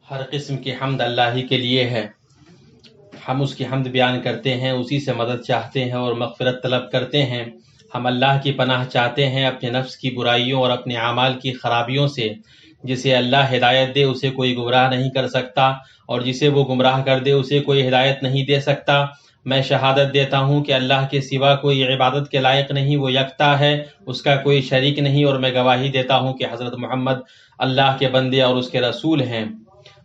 ہر قسم کی حمد اللہ ہی کے لیے ہے۔ ہم اس کی حمد بیان کرتے ہیں، اسی سے مدد چاہتے ہیں اور مغفرت طلب کرتے ہیں۔ ہم اللہ کی پناہ چاہتے ہیں اپنے نفس کی برائیوں اور اپنے اعمال کی خرابیوں سے۔ جسے اللہ ہدایت دے اسے کوئی گمراہ نہیں کر سکتا، اور جسے وہ گمراہ کر دے اسے کوئی ہدایت نہیں دے سکتا۔ میں شہادت دیتا ہوں کہ اللہ کے سوا کوئی عبادت کے لائق نہیں، وہ یکتا ہے، اس کا کوئی شریک نہیں، اور میں گواہی دیتا ہوں کہ حضرت محمد اللہ کے بندے اور اس کے رسول ہیں۔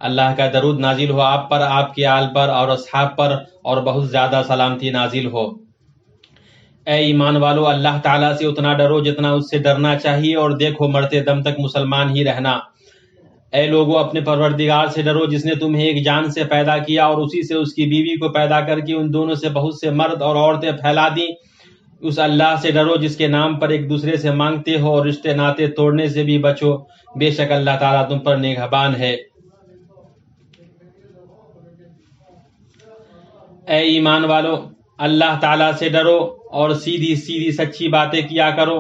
اللہ کا درود نازل ہو آپ پر، آپ کے آل پر اور اصحاب پر، اور بہت زیادہ سلامتی نازل ہو۔ اے ایمان والو، اللہ تعالیٰ سے اتنا ڈرو جتنا اس سے ڈرنا چاہیے، اور دیکھو مرتے دم تک مسلمان ہی رہنا۔ اے لوگو، اپنے پروردگار سے ڈرو جس نے تمہیں ایک جان سے پیدا کیا اور اسی سے اس کی بیوی کو پیدا کر کے ان دونوں سے بہت سے مرد اور عورتیں پھیلا دیں۔ اس اللہ سے ڈرو جس کے نام پر ایک دوسرے سے مانگتے ہو، اور رشتے ناطے توڑنے سے بھی بچو، بے شک اللہ تعالیٰ تم پر نگہبان ہے۔ اے ایمان والو، اللہ تعالیٰ سے ڈرو اور سیدھی سیدھی سچی باتیں کیا کرو،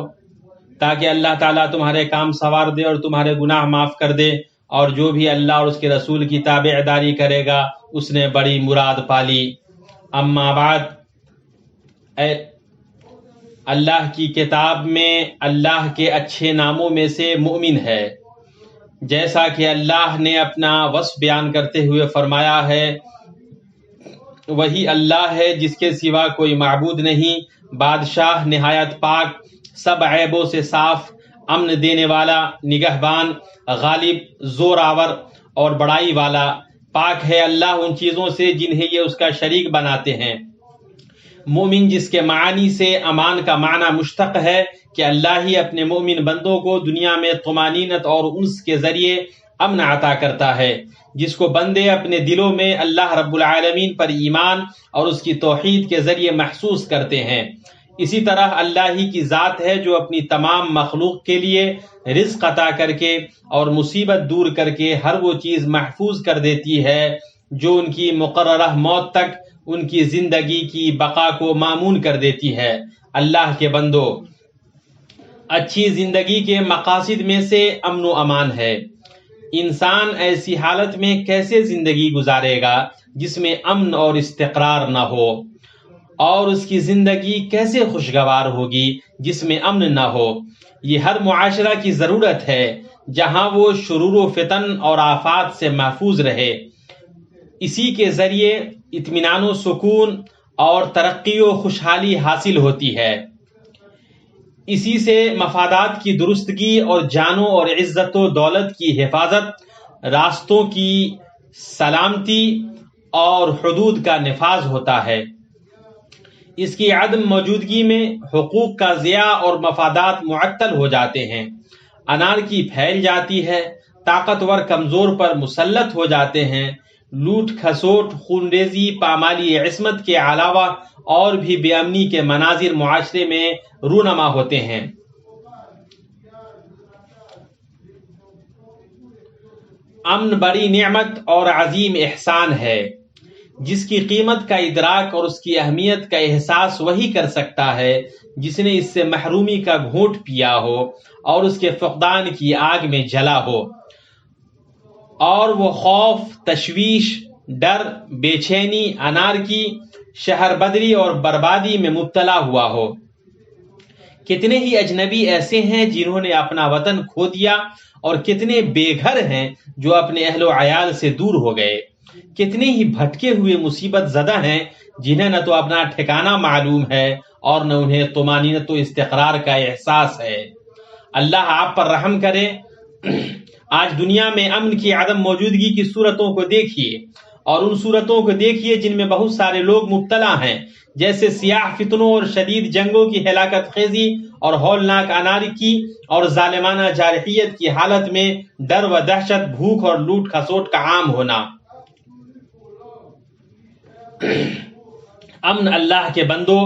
تاکہ اللہ تعالیٰ تمہارے کام سنوار دے اور تمہارے گناہ معاف کر دے، اور جو بھی اللہ اور اس کے رسول کی تابع داری کرے گا اس نے بڑی مراد پالی۔ اما بعد، اللہ کی کتاب میں اللہ کے اچھے ناموں میں سے مومن ہے، جیسا کہ اللہ نے اپنا وصف بیان کرتے ہوئے فرمایا ہے، وہی اللہ ہے جس کے سوا کوئی معبود نہیں، بادشاہ نہایت پاک، سب عیبوں سے صاف، امن دینے والا، نگہبان، غالب، زور آور اور بڑائی والا۔ پاک ہے اللہ ان چیزوں سے جنہیں یہ اس کا شریک بناتے ہیں۔ مومن، جس کے معنی سے امان کا معنی مشتق ہے کہ اللہ ہی اپنے مومن بندوں کو دنیا میں طمانینت اور انس کے ذریعے امن عطا کرتا ہے، جس کو بندے اپنے دلوں میں اللہ رب العالمین پر ایمان اور اس کی توحید کے ذریعے محسوس کرتے ہیں۔ اسی طرح اللہ ہی کی ذات ہے جو اپنی تمام مخلوق کے لیے رزق عطا کر کے اور مصیبت دور کر کے ہر وہ چیز محفوظ کر دیتی ہے جو ان کی مقررہ موت تک ان کی زندگی کی بقا کو مامون کر دیتی ہے۔ اللہ کے بندو، اچھی زندگی کے مقاصد میں سے امن و امان ہے۔ انسان ایسی حالت میں کیسے زندگی گزارے گا جس میں امن اور استقرار نہ ہو، اور اس کی زندگی کیسے خوشگوار ہوگی جس میں امن نہ ہو؟ یہ ہر معاشرہ کی ضرورت ہے جہاں وہ شرور و فتن اور آفات سے محفوظ رہے۔ اسی کے ذریعے اطمینان و سکون اور ترقی و خوشحالی حاصل ہوتی ہے۔ اسی سے مفادات کی درستگی اور جانوں اور عزت و دولت کی حفاظت، راستوں کی سلامتی اور حدود کا نفاذ ہوتا ہے۔ اس کی عدم موجودگی میں حقوق کا ضیاع اور مفادات معطل ہو جاتے ہیں، انارکی پھیل جاتی ہے، طاقتور کمزور پر مسلط ہو جاتے ہیں، لوٹ کھسوٹ، خونریزی، پامالی عصمت کے علاوہ اور بھی بے امنی کے مناظر معاشرے میں رونما ہوتے ہیں۔ امن بڑی نعمت اور عظیم احسان ہے، جس کی قیمت کا ادراک اور اس کی اہمیت کا احساس وہی کر سکتا ہے جس نے اس سے محرومی کا گھونٹ پیا ہو اور اس کے فقدان کی آگ میں جلا ہو، اور وہ خوف، تشویش، ڈر، بے چینی، انارکی، شہر بدری اور بربادی میں مبتلا ہوا ہو۔ کتنے ہی اجنبی ایسے ہیں جنہوں نے اپنا وطن کھو دیا، اور کتنے بے گھر ہیں جو اپنے اہل و عیال سے دور ہو گئے۔ کتنے ہی بھٹکے ہوئے مصیبت زدہ ہیں جنہیں نہ تو اپنا ٹھکانہ معلوم ہے اور نہ انہیں طمانینت و استقرار کا احساس ہے۔ اللہ آپ پر رحم کرے۔ آج دنیا میں امن کی عدم موجودگی کی صورتوں کو دیکھیے، اور ان صورتوں کو دیکھیے جن میں بہت سارے لوگ مبتلا ہیں، جیسے سیاہ فتنوں اور شدید جنگوں کی ہلاکت خیزی اور ہولناک انارکی اور ظالمانہ جارحیت کی حالت میں ڈر و دہشت، بھوک اور لوٹ کھسوٹ کا عام ہونا۔ امن اللہ کے بندو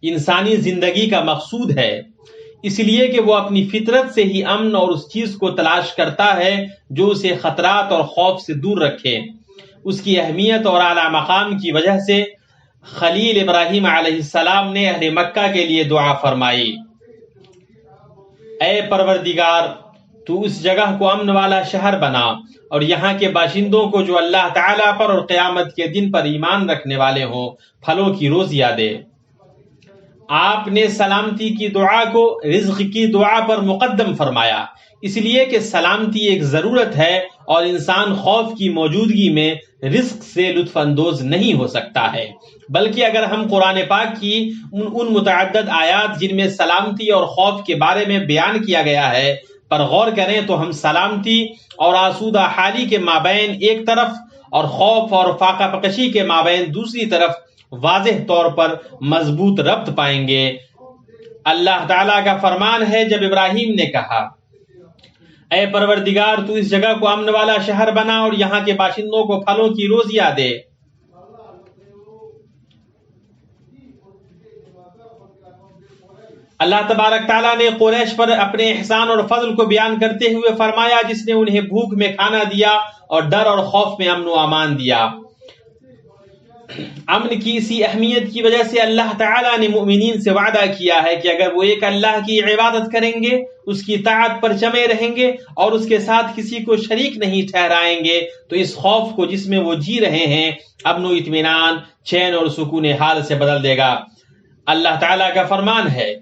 انسانی زندگی کا مقصود ہے، اس لیے کہ وہ اپنی فطرت سے ہی امن اور اس چیز کو تلاش کرتا ہے جو اسے خطرات اور خوف سے دور رکھے۔ اس کی اہمیت اور اعلیٰ مقام کی وجہ سے خلیل ابراہیم علیہ السلام نے اہل مکہ کے لیے دعا فرمائی، اے پروردگار، تو اس جگہ کو امن والا شہر بنا اور یہاں کے باشندوں کو جو اللہ تعالیٰ پر اور قیامت کے دن پر ایمان رکھنے والے ہوں پھلوں کی روزیاں دے۔ آپ نے سلامتی کی دعا کو رزق کی دعا پر مقدم فرمایا، اس لیے کہ سلامتی ایک ضرورت ہے اور انسان خوف کی موجودگی میں رزق سے لطف اندوز نہیں ہو سکتا ہے۔ بلکہ اگر ہم قرآن پاک کی ان متعدد آیات جن میں سلامتی اور خوف کے بارے میں بیان کیا گیا ہے پر غور کریں تو ہم سلامتی اور آسودہ حالی کے مابین ایک طرف اور خوف اور فاقہ فکشی کے مابین دوسری طرف واضح طور پر مضبوط ربط پائیں گے۔ اللہ تعالیٰ کا فرمان ہے جب ابراہیم نے کہا اے پروردگار تو اس جگہ کو امن والا شہر بنا اور یہاں کے باشندوں کو پھلوں کی روزیاں دے۔ اللہ تبارک تعالیٰ نے قریش پر اپنے احسان اور فضل کو بیان کرتے ہوئے فرمایا جس نے انہیں بھوک میں کھانا دیا اور ڈر اور خوف میں امن و امان دیا۔ امن کی اسی اہمیت کی وجہ سے اللہ تعالیٰ نے مومنین سے وعدہ کیا ہے کہ اگر وہ ایک اللہ کی عبادت کریں گے، اس کی طاعت پر جمے رہیں گے اور اس کے ساتھ کسی کو شریک نہیں ٹھہرائیں گے تو اس خوف کو جس میں وہ جی رہے ہیں امن و اطمینان، چین اور سکون حال سے بدل دے گا۔ اللہ تعالیٰ کا فرمان ہے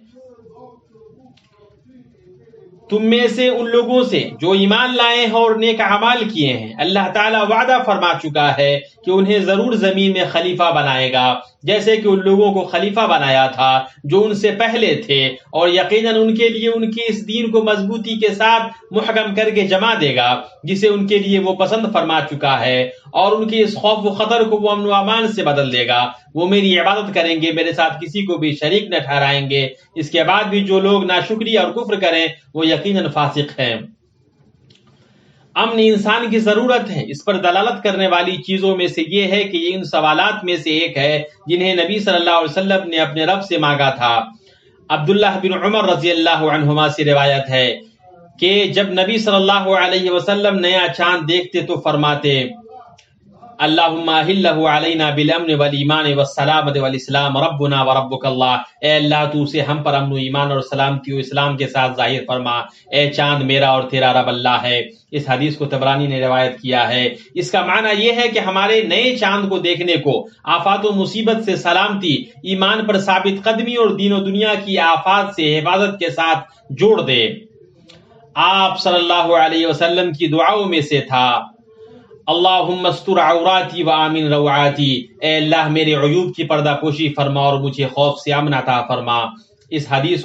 تم میں سے ان لوگوں سے جو ایمان لائے ہیں اور نیک اعمال کیے ہیں اللہ تعالیٰ وعدہ فرما چکا ہے کہ انہیں ضرور زمین میں خلیفہ بنائے گا جیسے کہ ان لوگوں کو خلیفہ بنایا تھا جو ان سے پہلے تھے، اور یقیناً ان کے لیے ان کے اس دین کو مضبوطی کے ساتھ محکم کر کے جمع دے گا جسے ان کے لیے وہ پسند فرما چکا ہے، اور ان کے اس خوف و خطر کو وہ امن و امان سے بدل دے گا۔ وہ میری عبادت کریں گے، میرے ساتھ کسی کو بھی شریک نہ ٹھہرائیں گے۔ اس کے بعد بھی جو لوگ ناشکری اور کفر کریں وہ یقیناً فاسق ہیں۔ امن انسان کی ضرورت ہے، اس پر دلالت کرنے والی چیزوں میں سے یہ ہے کہ یہ ان سوالات میں سے ایک ہے جنہیں نبی صلی اللہ علیہ وسلم نے اپنے رب سے مانگا تھا۔ عبداللہ بن عمر رضی اللہ عنہما سے روایت ہے کہ جب نبی صلی اللہ علیہ وسلم نیا چاند دیکھتے تو فرماتے اللہم اہلہ علینا بالامن والایمان والسلامت والاسلام ربنا وربک اللہ، اے اللہ تو اسے ہم پر امن و ایمان اور سلامتی و اسلام کے ساتھ ظاہر فرما، اے چاند میرا اور تیرا رب اللہ ہے۔ اس حدیث کو طبرانی نے روایت کیا ہے۔ اس کا معنی یہ ہے کہ ہمارے نئے چاند کو دیکھنے کو آفات و مصیبت سے سلامتی، ایمان پر ثابت قدمی اور دین و دنیا کی آفات سے حفاظت کے ساتھ جوڑ دے۔ آپ صلی اللہ علیہ وسلم کی دعاؤں میں سے تھا اللہم استر عوراتی و آمن روعاتی، اے اللہ میرے عیوب کی پردہ پوشی فرما اور مجھے خوف سے امن عطا فرما۔ اس حدیث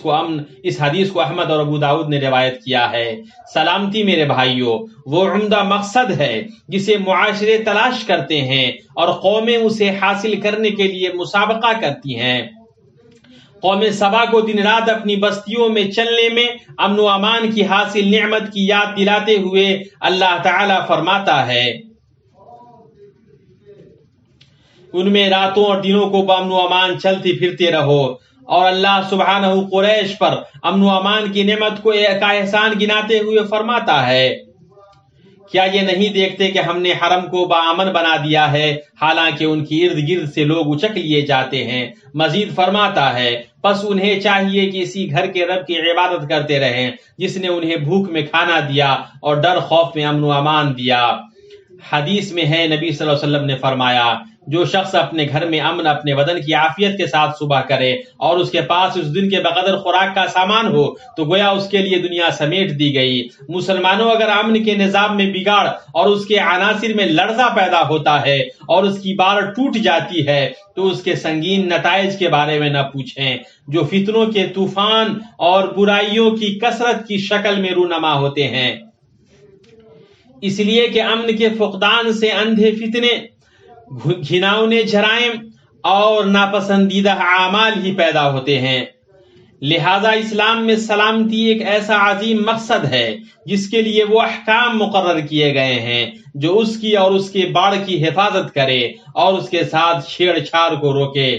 کو احمد اور ابو داؤد نے روایت کیا ہے۔ سلامتی میرے بھائیوں وہ عمدہ مقصد ہے جسے معاشرے تلاش کرتے ہیں اور قومیں اسے حاصل کرنے کے لیے مسابقہ کرتی ہیں۔ قوم سبا کو دن رات اپنی بستیوں میں چلنے میں امن و امان کی حاصل نعمت کی یاد دلاتے ہوئے اللہ تعالی فرماتا ہے ان میں راتوں اور دنوں کو بامن و امان چلتے پھرتے رہو، اور اللہ سبحانہ قریش پر امن و امان کی نعمت کو ایک احسان گناتے ہوئے فرماتا ہے کیا یہ نہیں دیکھتے کہ ہم نے حرم کو باامن بنا دیا ہے حالانکہ ان کی ارد گرد سے لوگ اچک لیے جاتے ہیں۔ مزید فرماتا ہے پس انہیں چاہیے کہ اسی گھر کے رب کی عبادت کرتے رہیں جس نے انہیں بھوک میں کھانا دیا اور ڈر خوف میں امن و امان دیا۔ حدیث میں ہے نبی صلی اللہ علیہ وسلم نے فرمایا جو شخص اپنے گھر میں امن اپنے بدن کی عافیت کے ساتھ صبح کرے اور اس کے پاس اس دن کے بقدر خوراک کا سامان ہو تو گویا اس کے لیے دنیا سمیٹ دی گئی۔ مسلمانوں اگر امن کے نظام میں بگاڑ اور اس کے عناصر میں لرزہ پیدا ہوتا ہے اور اس کی بار ٹوٹ جاتی ہے تو اس کے سنگین نتائج کے بارے میں نہ پوچھیں جو فتنوں کے طوفان اور برائیوں کی کثرت کی شکل میں رونما ہوتے ہیں۔ اس لیے کہ امن کے فقدان سے اندھے فتنے، گھناؤنے جرائم اور ناپسندیدہ اعمال ہی پیدا ہوتے ہیں۔ لہذا اسلام میں سلامتی ایک ایسا عظیم مقصد ہے جس کے لیے وہ احکام مقرر کیے گئے ہیں جو اس کی اور اس کے باڑ کی حفاظت کرے اور اس کے ساتھ چھیڑ چھاڑ کو روکے۔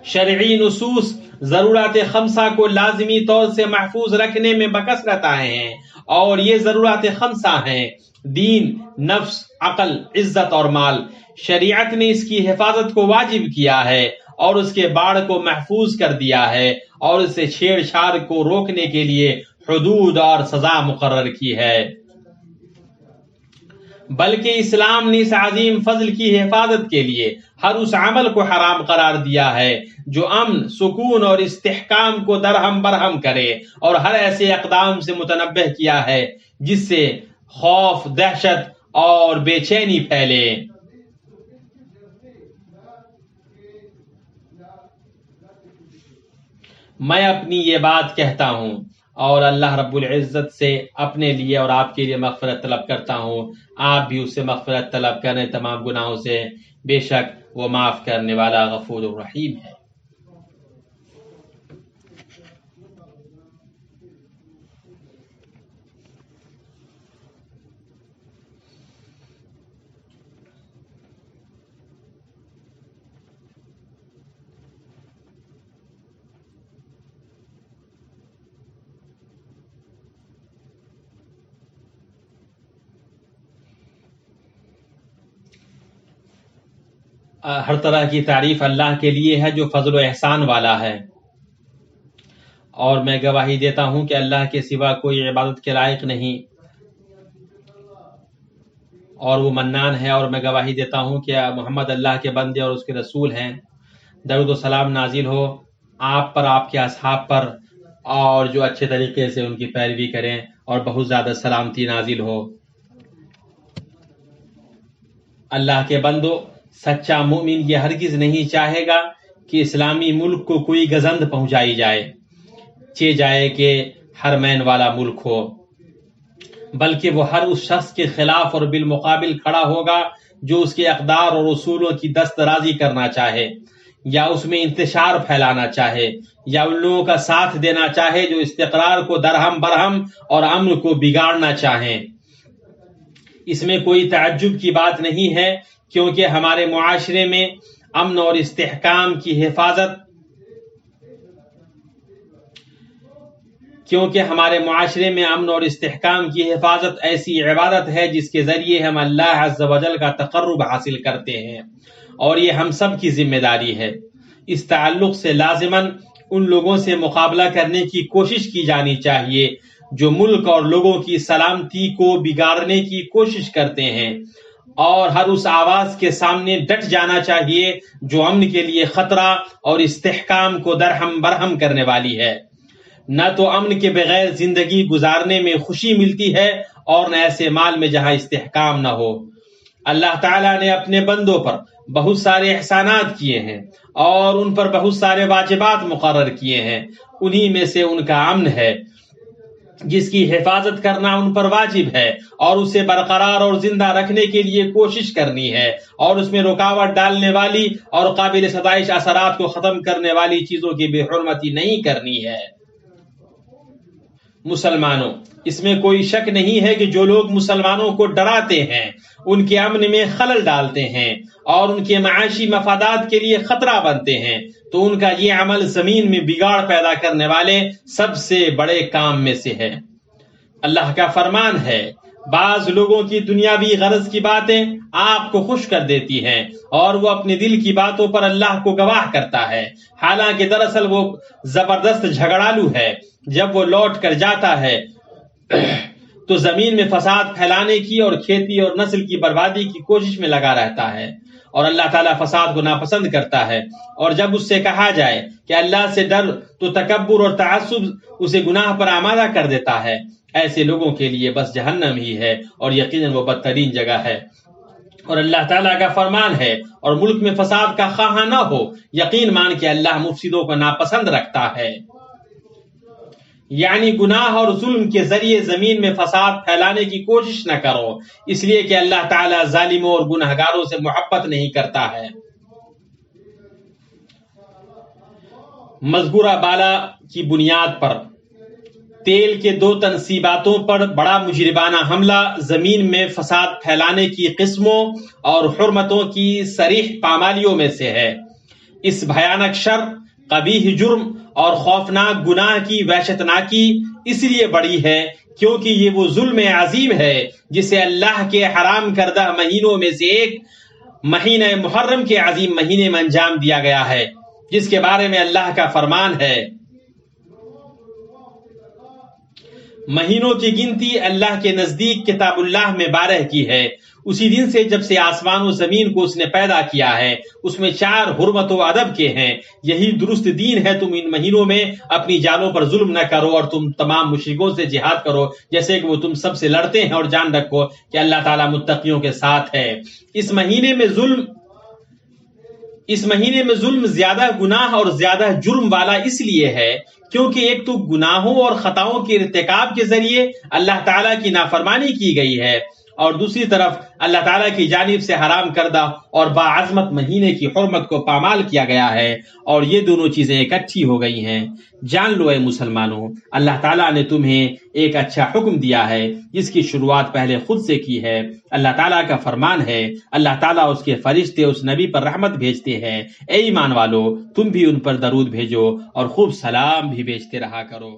شرعی نصوص ضرورت خمسہ کو لازمی طور سے محفوظ رکھنے میں بکثرت آئے ہیں، اور یہ ضرورت خمسہ ہیں دین، نفس، عقل، عزت اور مال۔ شریعت نے اس کی حفاظت کو واجب کیا ہے اور اس کے باڑ کو محفوظ کر دیا ہے، اور اس سے چھیڑ چھاڑ کو روکنے کے لیے حدود اور سزا مقرر کی ہے، بلکہ اسلام نے اس عظیم فضل کی حفاظت کے لیے ہر اس عمل کو حرام قرار دیا ہے جو امن، سکون اور استحکام کو درہم برہم کرے، اور ہر ایسے اقدام سے متنبہ کیا ہے جس سے خوف، دہشت اور بے چینی پھیلے۔ میں اپنی یہ بات کہتا ہوں اور اللہ رب العزت سے اپنے لیے اور آپ کے لیے مغفرت طلب کرتا ہوں، آپ بھی اس سے مغفرت طلب کریں تمام گناہوں سے، بے شک وہ معاف کرنے والا غفور الرحیم ہے۔ ہر طرح کی تعریف اللہ کے لیے ہے جو فضل و احسان والا ہے، اور میں گواہی دیتا ہوں کہ اللہ کے سوا کوئی عبادت کے لائق نہیں، اور وہ منان ہے، اور میں گواہی دیتا ہوں کہ محمد اللہ کے بندے اور اس کے رسول ہیں۔ درود و سلام نازل ہو آپ پر، آپ کے اصحاب پر، اور جو اچھے طریقے سے ان کی پیروی کریں، اور بہت زیادہ سلامتی نازل ہو۔ اللہ کے بندو، سچا مومن یہ ہرگز نہیں چاہے گا کہ اسلامی ملک کو کوئی گزند پہنچائی جائے جائے کہ حرمین والا ملک ہو، بلکہ وہ ہر اس شخص کے خلاف اور بالمقابل کھڑا ہوگا جو اس کے اقدار اور اصولوں کی دست درازی کرنا چاہے، یا اس میں انتشار پھیلانا چاہے، یا ان لوگوں کا ساتھ دینا چاہے جو استقرار کو درہم برہم اور امن کو بگاڑنا چاہیں۔ اس میں کوئی تعجب کی بات نہیں ہے، کیونکہ ہمارے معاشرے میں امن اور استحکام کی حفاظت ایسی عبادت ہے جس کے ذریعے ہم اللہ عز و جل کا تقرب حاصل کرتے ہیں، اور یہ ہم سب کی ذمہ داری ہے۔ اس تعلق سے لازماً ان لوگوں سے مقابلہ کرنے کی کوشش کی جانی چاہیے جو ملک اور لوگوں کی سلامتی کو بگاڑنے کی کوشش کرتے ہیں، اور ہر اس آواز کے سامنے ڈٹ جانا چاہیے جو امن کے لیے خطرہ اور استحکام کو درہم برہم کرنے والی ہے۔ نہ تو امن کے بغیر زندگی گزارنے میں خوشی ملتی ہے، اور نہ ایسے مال میں جہاں استحکام نہ ہو۔ اللہ تعالیٰ نے اپنے بندوں پر بہت سارے احسانات کیے ہیں اور ان پر بہت سارے واجبات مقرر کیے ہیں، انہی میں سے ان کا امن ہے جس کی حفاظت کرنا ان پر واجب ہے، اور اسے برقرار اور زندہ رکھنے کے لیے کوشش کرنی ہے، اور اس میں رکاوٹ ڈالنے والی اور قابل ستائش اثرات کو ختم کرنے والی چیزوں کی بے حرمتی نہیں کرنی ہے۔ مسلمانوں، اس میں کوئی شک نہیں ہے کہ جو لوگ مسلمانوں کو ڈراتے ہیں، ان کے امن میں خلل ڈالتے ہیں اور ان کے معاشی مفادات کے لیے خطرہ بنتے ہیں، تو ان کا یہ عمل زمین میں بگاڑ پیدا کرنے والے سب سے بڑے کام میں سے ہے۔ اللہ کا فرمان ہے، بعض لوگوں کی دنیاوی غرض کی باتیں آپ کو خوش کر دیتی ہیں، اور وہ اپنے دل کی باتوں پر اللہ کو گواہ کرتا ہے، حالانکہ دراصل وہ زبردست جھگڑالو ہے۔ جب وہ لوٹ کر جاتا ہے تو زمین میں فساد پھیلانے کی اور کھیتی اور نسل کی بربادی کی کوشش میں لگا رہتا ہے، اور اللہ تعالیٰ فساد کو ناپسند کرتا ہے۔ اور جب اس سے کہا جائے کہ اللہ سے ڈر تو تکبر اور تعصب اسے گناہ پر آمادہ کر دیتا ہے۔ ایسے لوگوں کے لیے بس جہنم ہی ہے، اور یقیناً وہ بدترین جگہ ہے۔ اور اللہ تعالیٰ کا فرمان ہے، اور ملک میں فساد کا خواہاں نہ ہو، یقین مان کہ اللہ مفسدوں کو ناپسند رکھتا ہے۔ یعنی گناہ اور ظلم کے ذریعے زمین میں فساد پھیلانے کی کوشش نہ کرو، اس لیے کہ اللہ تعالیٰ ظالموں اور گنہگاروں سے محبت نہیں کرتا ہے۔ مذکورہ بالا کی بنیاد پر تیل کے 2 تنصیباتوں پر بڑا مجرمانہ حملہ زمین میں فساد پھیلانے کی قسموں اور حرمتوں کی صریح پامالیوں میں سے ہے۔ اس بھیانک شر، قبیح جرم اور خوفناک گناہ کی وحشتناکی اس لیے بڑی ہے کیونکہ یہ وہ ظلم عظیم ہے جسے اللہ کے حرام کردہ مہینوں میں سے ایک مہینہ محرم کے عظیم مہینے میں انجام دیا گیا ہے، جس کے بارے میں اللہ کا فرمان ہے، مہینوں کی گنتی اللہ کے نزدیک کتاب اللہ میں 12 کی ہے، اسی دن سے جب سے آسمان و زمین کو اس نے پیدا کیا ہے، اس میں 4 حرمت و ادب کے ہیں، یہی درست دین ہے۔ تم ان مہینوں میں اپنی جانوں پر ظلم نہ کرو اور تم تمام مشرکوں سے جہاد کرو جیسے کہ وہ تم سب سے لڑتے ہیں، اور جان رکھو کہ اللہ تعالیٰ متقیوں کے ساتھ ہے۔ اس مہینے میں ظلم زیادہ گناہ اور زیادہ جرم والا اس لیے ہے کیونکہ ایک تو گناہوں اور خطاؤں کے ارتکاب کے ذریعے اللہ تعالیٰ کی نافرمانی کی گئی ہے، اور دوسری طرف اللہ تعالیٰ کی جانب سے حرام کردہ اور باعظمت مہینے کی حرمت کو پامال کیا گیا ہے، اور یہ دونوں چیزیں اکٹھی ہو گئی ہیں۔ جان لو اے مسلمانوں، اللہ تعالیٰ نے تمہیں ایک اچھا حکم دیا ہے جس کی شروعات پہلے خود سے کی ہے۔ اللہ تعالیٰ کا فرمان ہے، اللہ تعالیٰ اس کے فرشتے اس نبی پر رحمت بھیجتے ہیں۔ اے ایمان والو، تم بھی ان پر درود بھیجو اور خوب سلام بھی بھیجتے رہا کرو۔